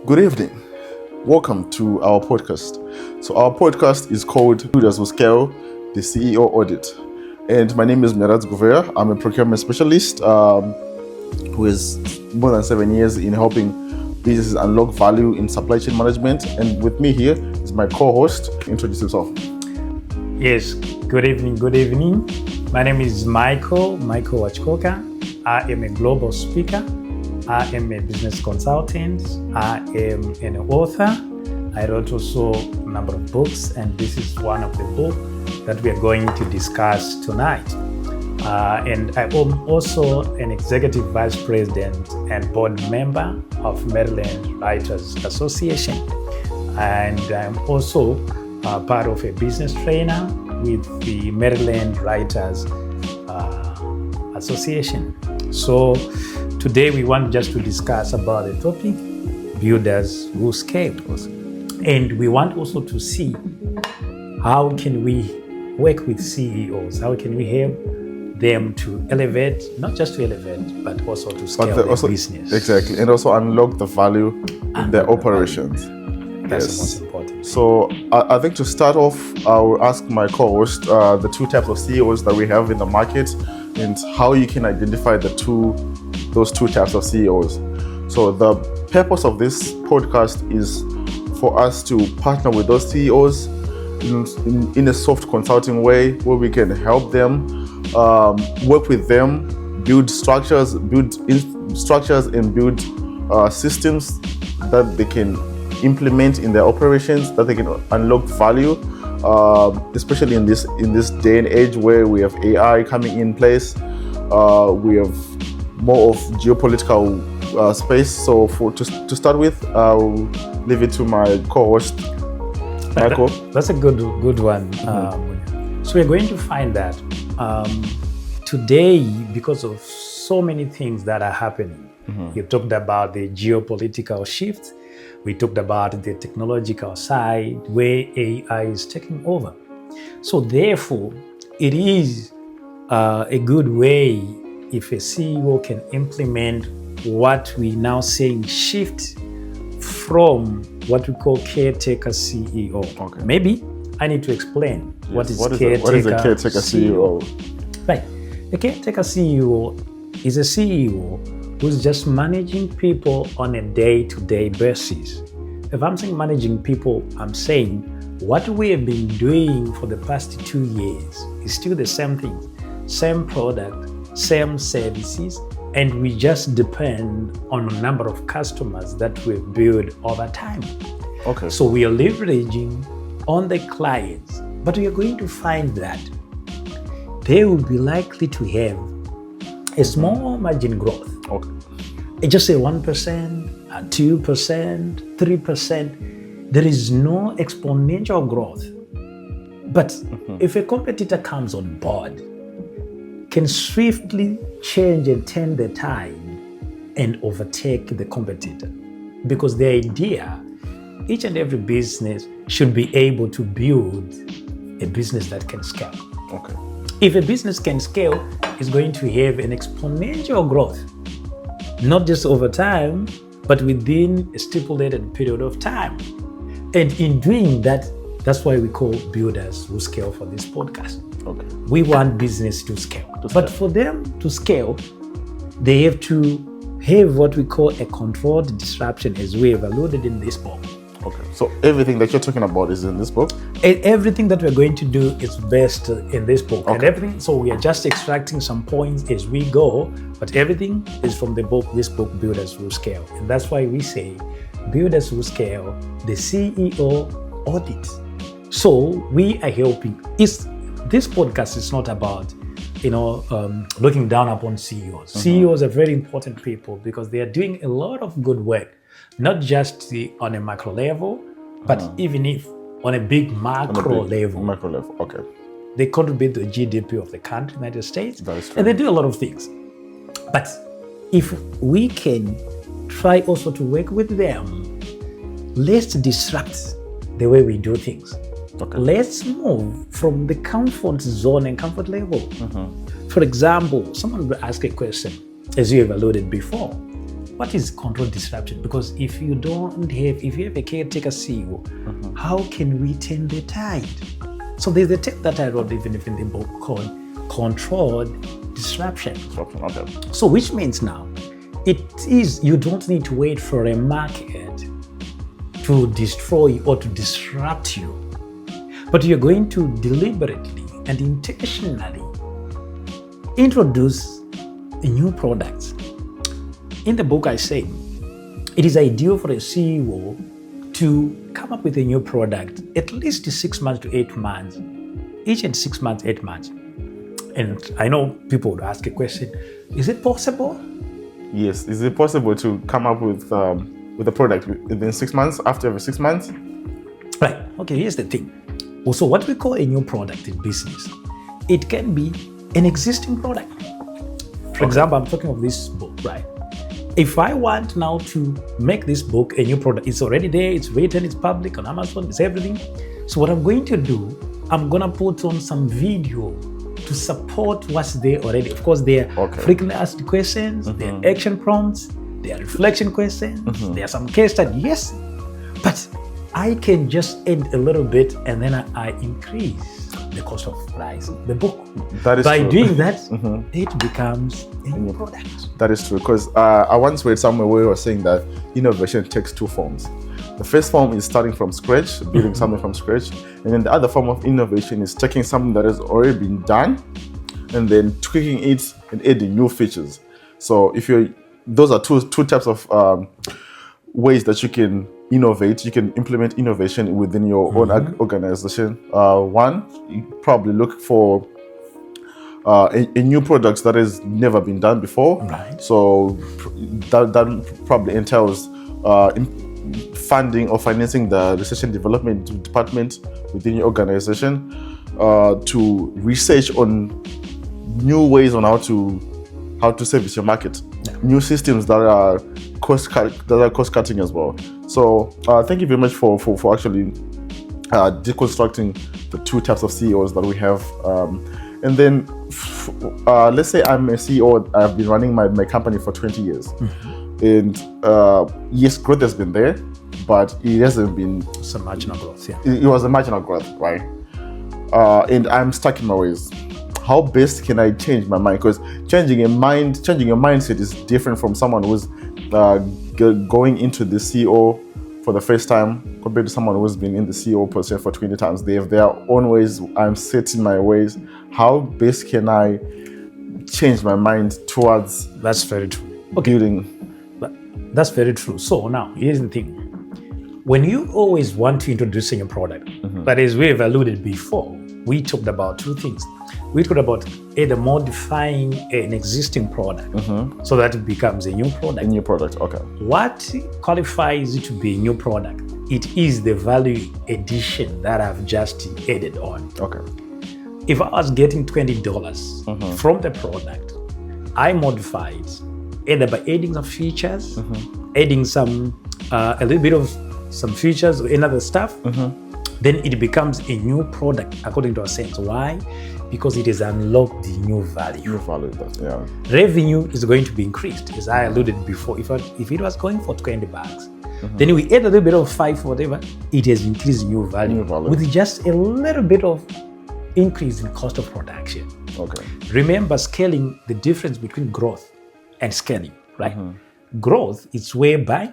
Good evening. Welcome to our podcast. So our podcast is called Builders Who Scale, the CEO Audit. And my name is Miraz Gouveia. I'm a procurement specialist who is more than 7 years in helping businesses unlock value in supply chain management. And with me here is my co-host. Introduce yourself. Yes, good evening. My name is Michael Wachkoka. I am a global speaker. I am a business consultant. I am an author. I wrote also a number of books, and this is one of the books that we are going to discuss tonight. And I am also an executive vice president and board member of Maryland Writers Association. And I'm also part of a business trainer with the Maryland Writers Association. So today we want just to discuss about the topic, builders who scale. And we want also to see how can we work with CEOs, how can we help them to elevate, not just to elevate, but also to scale their business. Exactly, and also unlock the value in their operations. That's the most important. So I think to start off, I will ask my co-host the two types of CEOs that we have in the market and how you can identify those two types of CEOs. So the purpose of this podcast is for us to partner with those CEOs in a soft consulting way where we can help them, work with them, build structures and build systems that they can implement in their operations, that they can unlock value, especially in this day and age where we have AI coming in place. We have more of geopolitical space. So to start with, I'll leave it to my co-host, Michael. That's a good one. So we're going to find that today, because of so many things that are happening, you talked about the geopolitical shift. We talked about the technological side where AI is taking over. So therefore, it is a good way if a CEO can implement what we now saying shift from what we call caretaker CEO. Okay. Maybe I need to explain what is a caretaker CEO. Right. A caretaker CEO is a CEO who's just managing people on a day-to-day basis. If I'm saying managing people, I'm saying what we have been doing for the past 2 years is still the same thing, same product, same services, and we just depend on a number of customers that we've built over time. Okay. So we are leveraging on the clients, but we are going to find that they will be likely to have a small margin growth. Okay. Just say 1%, 2%, 3%. There is no exponential growth. But if a competitor comes on board, can swiftly change and turn the tide and overtake the competitor. Because the idea, each and every business should be able to build a business that can scale. Okay. If a business can scale, it's going to have an exponential growth, not just over time, but within a stipulated period of time. And in doing that, that's why we call builders who scale for this podcast. Okay. We want business to scale. But for them to scale, they have to have what we call a controlled disruption, as we have alluded in this book. Okay. So everything that you're talking about is in this book? Everything that we're going to do is based in this book. Okay. And everything, so we are just extracting some points as we go, but everything is from the book, this book, Builders Who Scale. And that's why we say, Builders Who Scale, the CEO Audit. So we are helping. This podcast is not about, looking down upon CEOs. CEOs are very important people because they are doing a lot of good work, not just on a macro level, but even if on a big macro level. Macro level, okay. They contribute to the GDP of the country, United States, That is true. and they do a lot of things. But if we can try also to work with them, let's disrupt the way we do things. Okay. Let's move from the comfort zone and comfort level. For example, someone will ask a question, as you have alluded before. what is control disruption? Because if you have a caretaker CEO, how can we turn the tide? So there's a term that I wrote even in the book called controlled disruption. Okay. So which means now, you don't need to wait for a market to destroy or to disrupt you, but you're going to deliberately and intentionally introduce a new product. In the book, I say it is ideal for a CEO to come up with a new product at least 6 months to 8 months, each and 6 months, 8 months. And I know people would ask a question: is it possible? Yes. Is it possible to come up with a product within 6 months, after every 6 months? Right. Okay, here's the thing. Also, what we call a new product in business, it can be an existing product. For example, I'm talking of this book, right? If I want now to make this book a new product, it's already there, it's written, it's public on Amazon, it's everything. So what I'm going to do, I'm going to put on some video to support what's there already. Of course, there are frequently asked questions, there are action prompts, there are reflection questions, there are some case studies, yes. But I can just add a little bit and then I increase the cost of price the book. That is By true. doing that, it becomes a new product. That is true, because I once read somewhere where you were saying that innovation takes 2 forms. The first form is starting from scratch, building something from scratch, and then the other form of innovation is taking something that has already been done and then tweaking it and adding new features. So those are two types of ways that you can innovate. You can implement innovation within your own organization. One, you probably look for a new product that has never been done before. Right. So that probably entails funding or financing the research and development department within your organization to research on new ways on how to service your market, new systems that are cost cutting as well. So thank you very much for actually deconstructing the 2 types of CEOs that we have. And then let's say I'm a CEO. I've been running my company for 20 years. And yes, growth has been there, but it hasn't been Some marginal growth, yeah. It was a marginal growth, right? And I'm stuck in my ways. How best can I change my mind? Because changing your mindset is different from someone who's going into the CEO for the first time compared to someone who's been in the CEO position for 20 times. They have their own ways. I'm set in my ways. How best can I change my mind towards That's very true. building? That's very true. So now, here's the thing. When you always want to introduce a new product, but as we've alluded before, we talked about 2 things. We talked about either modifying an existing product so that it becomes a new product. A new product, okay. What qualifies it to be a new product? It is the value addition that I've just added on. Okay. If I was getting $20 from the product, I modified either by adding some features, adding some a little bit of some features or another stuff, then it becomes a new product according to our sense. Why? Because it has unlocked the new value. New value, yeah. Revenue is going to be increased, as I alluded before. If it was going for $20, then we add a little bit of 5 whatever, it has increased new value. With just a little bit of increase in cost of production. Okay. Remember scaling, the difference between growth and scaling, right? Growth is whereby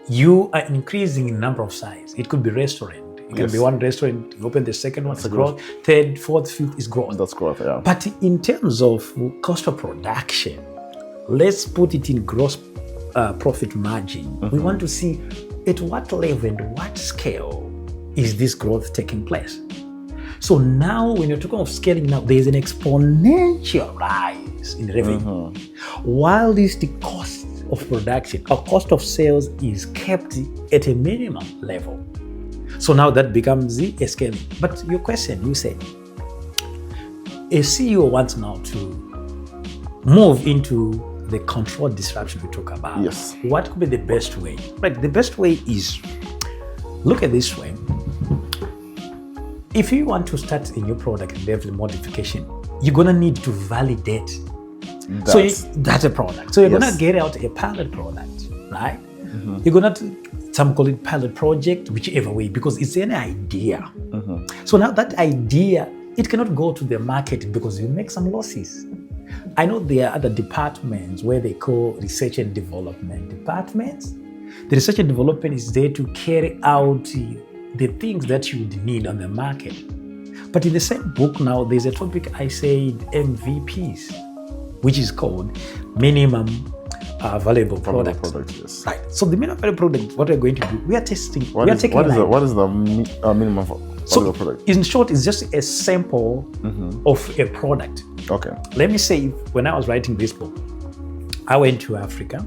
you are increasing in number of size. It could be restaurant. It can be one restaurant, you open the second one, it's growth. 3rd, 4th, 5th is growth. That's growth, yeah. But in terms of cost of production, let's put it in gross profit margin. We want to see at what level and what scale is this growth taking place. So now when you're talking of scaling now, there's an exponential rise in revenue. While this the cost of production or cost of sales is kept at a minimum level. So now that becomes a scaling. But your question, you said, a CEO wants now to move into the controlled disruption we talk about. Yes. What could be the best way? Right, the best way is, look at this way. If you want to start a new product and level modification, you're gonna need to validate That's a product. So you're Yes. gonna get out a pilot product, right? You're gonna some call it pilot project, whichever way, because it's an idea. So now that idea, it cannot go to the market because you make some losses. I know there are other departments where they call research and development departments. The research and development is there to carry out the things that you would need on the market. But in the same book now, there's a topic I said MVPs, which is called minimum valuable product. Yes. Right. So the minimum valuable product, what we're going to do, we are testing. What is the minimum valuable product? In short, it's just a sample of a product. Okay. Let me say, when I was writing this book, I went to Africa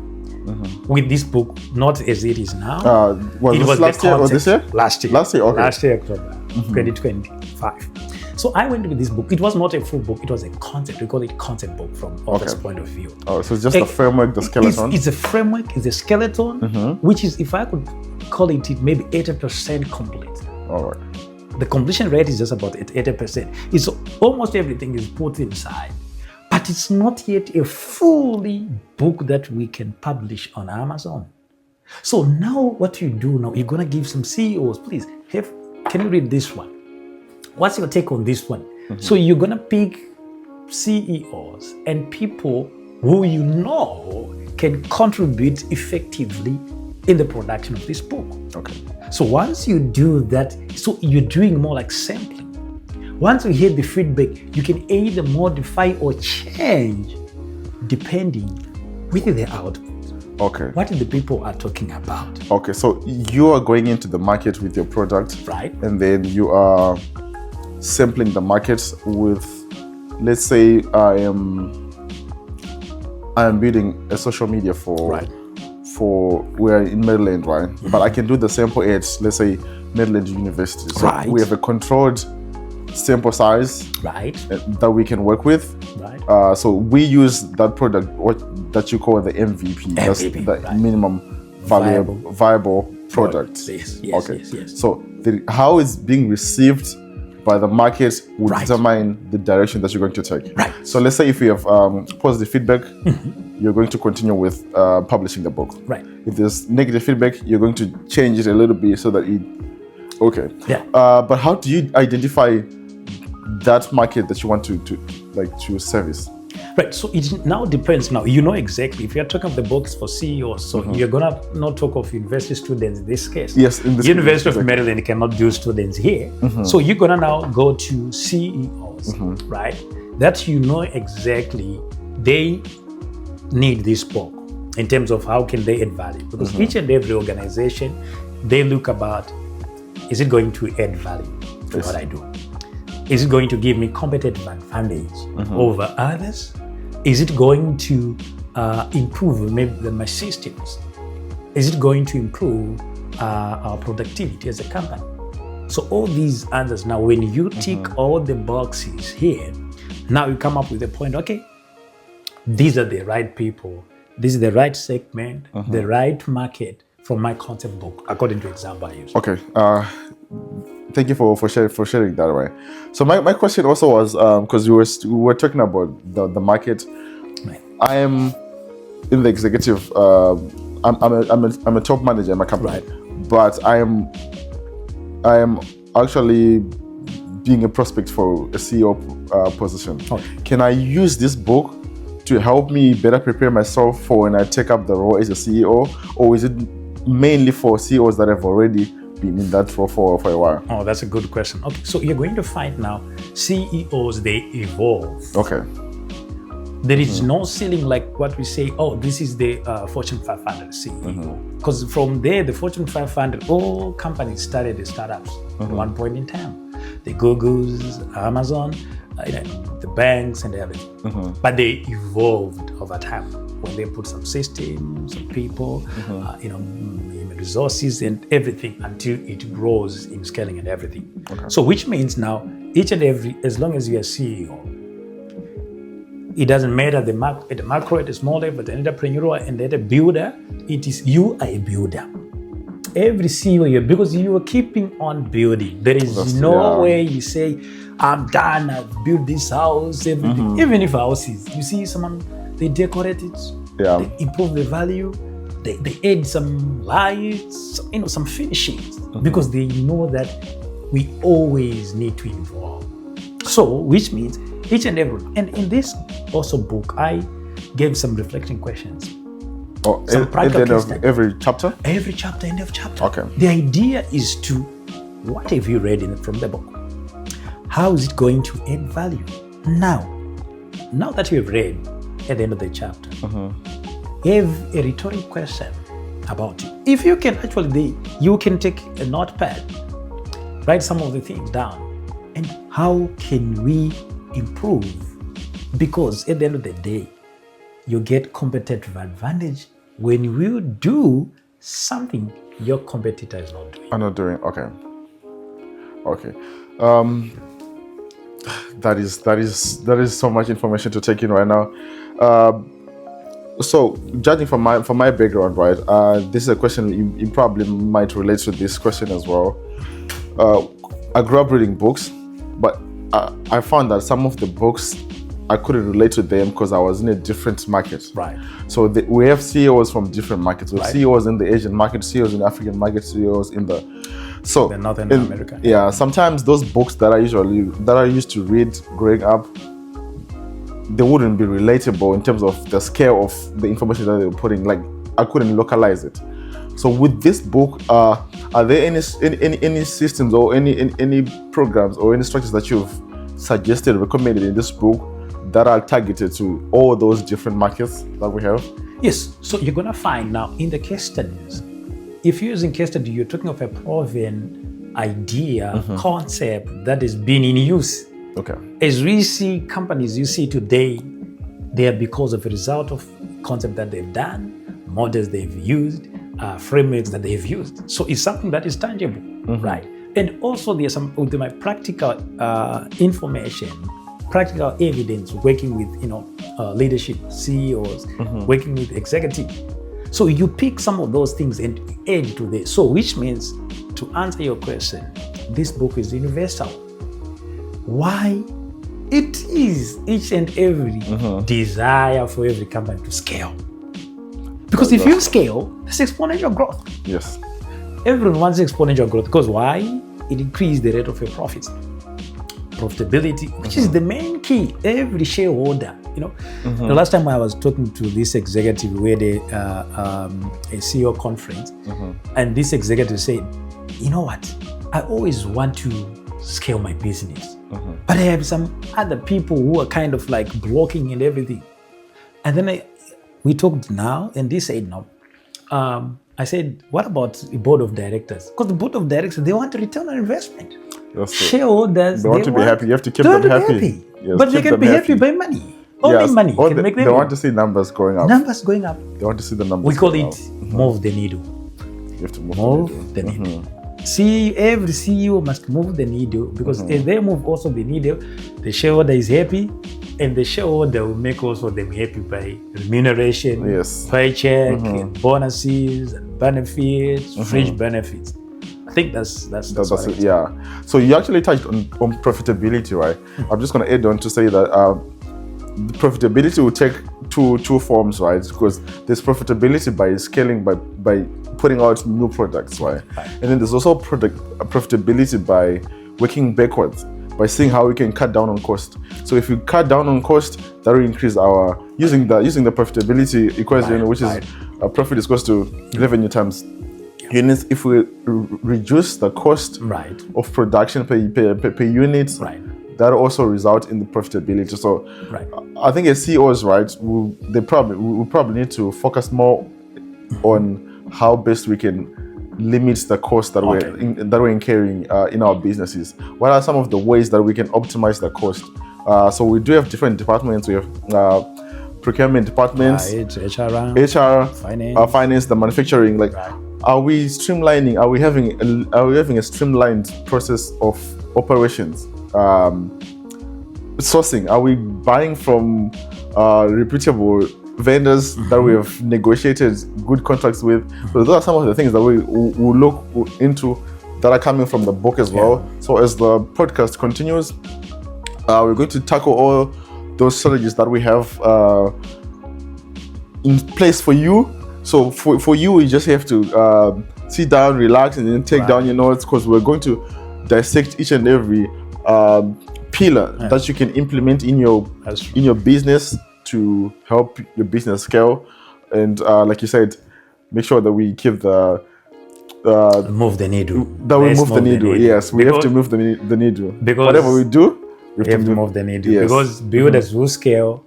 with this book, not as it is now. Was this last year or this year? Last year. Last year, okay. Last year, October 2025. So I went with this book. It was not a full book. It was a concept. We call it concept book from author's point of view. Oh, so it's just the framework, the skeleton? It's a framework, it's a skeleton, which is, if I could call it, maybe 80% complete. All right. The completion rate is just about 80%. It's almost everything is put inside, but it's not yet a fully book that we can publish on Amazon. So now what you do now, you're gonna give some CEOs, please, can you read this one? What's your take on this one? So you're gonna pick CEOs and people who you know can contribute effectively in the production of this book. Okay. So once you do that, so you're doing more like sampling. Once you hear the feedback, you can either modify or change depending with the output. Okay. What the people are talking about. Okay, so you are going into the market with your product, right? And then you are sampling the market with, let's say, I am building a social media for we're in Maryland, right? But I can do the sample at, let's say, Maryland University. So we have a controlled sample size, that we can work with. So we use that product, that you call the MVP. That's the minimum viable product. Yes. So how it's being received by the market will determine the direction that you're going to take. So let's say if you have positive feedback, you're going to continue with publishing the book. If there's negative feedback, you're going to change it a little bit so that it. But how do you identify that market that you want to service? So it now depends. Now you know exactly if you're talking of the books for CEOs. So you're gonna not talk of university students in this case. Yes, in this University of Maryland cannot do students here. So you're gonna now go to CEOs, right? That you know exactly they need this book in terms of how can they add value, because each and every organization they look about, is it going to add value to what I do? Is it going to give me competitive advantage over others? Is it going to improve maybe my systems? Is it going to improve our productivity as a company? So all these answers, now when you tick all the boxes here, now you come up with a point, okay, these are the right people, this is the right segment, the right market for my concept book, according to example I used. Okay. Thank you for sharing that way. So my question also was, because we were talking about the market. I am in the executive. I'm a top manager in my company, but I am actually being a prospect for a CEO position. Can I use this book to help me better prepare myself for when I take up the role as a CEO, or is it mainly for CEOs that have already been in that role for a while? Oh, that's a good question. Okay, so you're going to find now CEOs, they evolve. Okay. There is no ceiling like what we say, oh, this is the Fortune 500 CEO. Because from there, the Fortune 500, all companies started as startups at one point in time. The Googles, Amazon, the banks and everything. But they evolved over time when they put some systems, some people, resources and everything until it grows in scaling and everything. So which means now, each and every, as long as you're a CEO, it doesn't matter at the macro, at the small level, at the entrepreneur and at the builder, it is you are a builder. Every CEO, because you are keeping on building. There is no way you say, I'm done, I've built this house, everything. Even if houses, you see someone they decorate it, Yeah. they improve the value, they add some lights, some finishings, because they know that we always need to evolve. So, which means each and every, and in this also book, I gave some reflection questions. Oh, Some at the practical end of study. every chapter? Every chapter, end of chapter. Okay. The idea is to, what have you read from the book? How is it going to add value? Now that you have read at the end of the chapter, have a rhetoric question about it. If you can actually, you can take a notepad, write some of the things down, and how can we improve? Because at the end of the day, you get competitive advantage when you do something your competitor is not doing. I'm not doing. Okay. That is so much information to take in right now. So judging from my background, right? This is a question you probably might relate to this question as well. I grew up reading books, but I found that some of the books I couldn't relate to them because I was in a different market. Right. So we have CEOs from different markets. We have Right. CEOs in the Asian market, CEOs in the African market, CEOs in the Northern America. Yeah, sometimes those books that I used to read growing up, they wouldn't be relatable in terms of the scale of the information that they were putting. Like, I couldn't localize it. So with this book, are there any systems or any programs or any structures that you've suggested, recommended in this book that are targeted to all those different markets that we have? Yes. So you're going to find now in the case studies, if you're using case study, you're talking of a proven idea, concept that is being in use. Okay. As we see companies you see today, they are because of a result of concept that they've done, models they've used, frameworks that they've used. So it's something that is tangible, right? And also there's some ultimate practical information, practical evidence, working with leadership, CEOs, working with executives. So you pick some of those things and add to this. So which means, to answer your question, this book is universal. Why? It is each and every desire for every company to scale. Because if you scale, that's exponential growth. Yes. Everyone wants exponential growth because why? It increases the rate of your profits. Profitability, which is the main key. Every shareholder, The last time I was talking to this executive, we had a CEO conference, and this executive said, "You know what? I always want to scale my business, but I have some other people who are kind of like blocking and everything." And then we talked now, and they said no. I said, what about the board of directors? Because the board of directors, they want a return on investment. Shareholders, they want to be happy. You have to keep them happy. Yes, but they can be happy by money. Only money can make them. They want to see numbers going up. Numbers going up. They want to see the numbers. We call it move the needle. You have to move the needle. See, every CEO must move the needle, because if they move also the needle, the shareholder is happy, and the shareholder will make also them happy by remuneration, paycheck, and bonuses, and benefits, fringe benefits. I think that's it. Yeah. So you actually touched on profitability, right? I'm just going to add on to say that the profitability will take two forms, right? Because there's profitability by scaling, by putting out new products, right? And then there's also profitability by working backwards, by seeing how we can cut down on cost. So if you cut down on cost, that will increase our using the profitability equation, which is profit is equal to revenue times units. If we reduce the cost of production per unit, that will also result in the profitability. So I think as CEOs, right, we probably need to focus more on how best we can limit the cost that we're incurring in our businesses. What are some of the ways that we can optimize the cost? So we do have different departments. We have procurement departments, HR, finance, the manufacturing. Are we streamlining? Are we having a streamlined process of operations? Sourcing. Are we buying from reputable vendors that we have negotiated good contracts with? So those are some of the things that we will look into that are coming from the book as well. So as the podcast continues, we're going to tackle all those strategies that we have in place for you. So for you, you just have to sit down, relax, and then take down your notes, because we're going to dissect each and every pillar that you can implement in your business to help your business scale. And like you said, make sure that we keep the move the needle. That we move the needle. Yes, we have to move the needle. Because whatever we do, we have to move the needle. Yes. Because builders will scale.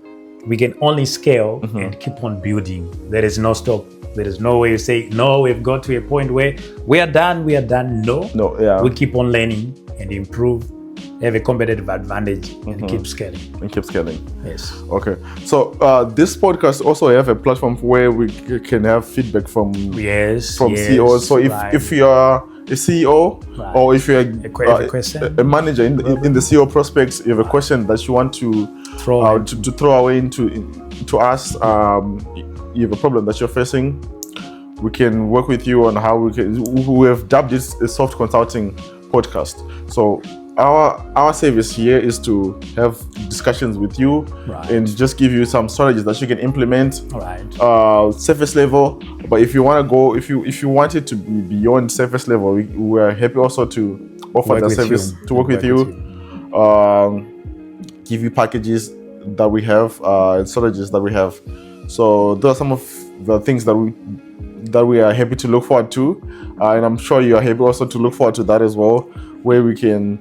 We can only scale and keep on building. There is no stop. There is no way you say, no, we've got to a point where we are done. No, yeah. We keep on learning and improve, have a competitive advantage, and keep scaling. Yes. Okay. So this podcast also have a platform where we can have feedback from CEOs. So if you are a CEO or if you're a manager in the CEO prospects, you have a question that you want to throw away into us, you have a problem that you're facing, we can work with you on how we have dubbed this a soft consulting podcast. So our service here is to have discussions with you and just give you some strategies that you can implement. Surface level, but if you want to go, if you want it to be beyond surface level, we are happy also to offer that service, to work with you, give you packages that we have, and strategies that we have. So those are some of the things that we are happy to look forward to, and I'm sure you are happy also to look forward to that as well, where we can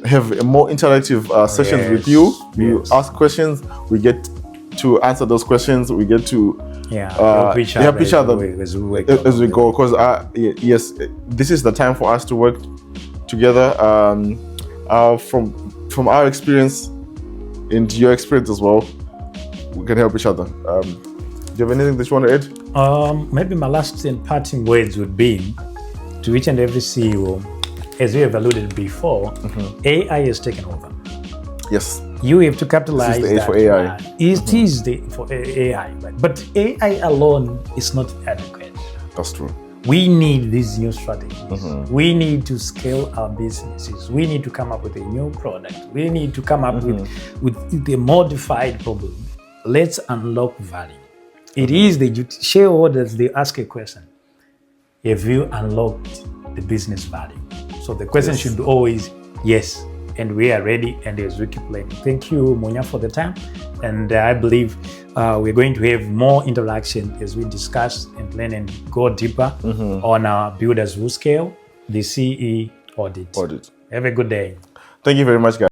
have a more interactive sessions with you. You ask questions, we get to answer those questions, we get to help each other as we go. Because yes, this is the time for us to work together. From our experience and your experience as well, we can help each other. Do you have anything that you want to add? Maybe my last and parting words would be to each and every CEO, as we have alluded before, AI is taken over. Yes. You have to capitalize this is the age for AI. It is for AI, right? But AI alone is not adequate. That's true. We need these new strategies. We need to scale our businesses. We need to come up with a new product. We need to come up with a modified problem. Let's unlock value. It is the shareholders, they ask a question. Have you unlocked the business value? So the question should be always, yes, and we are ready, and as we keep learning. Thank you, Munya, for the time. And I believe we're going to have more interaction as we discuss and learn and go deeper on our Builders Who Scale, the CE Audit. Have a good day. Thank you very much, guys.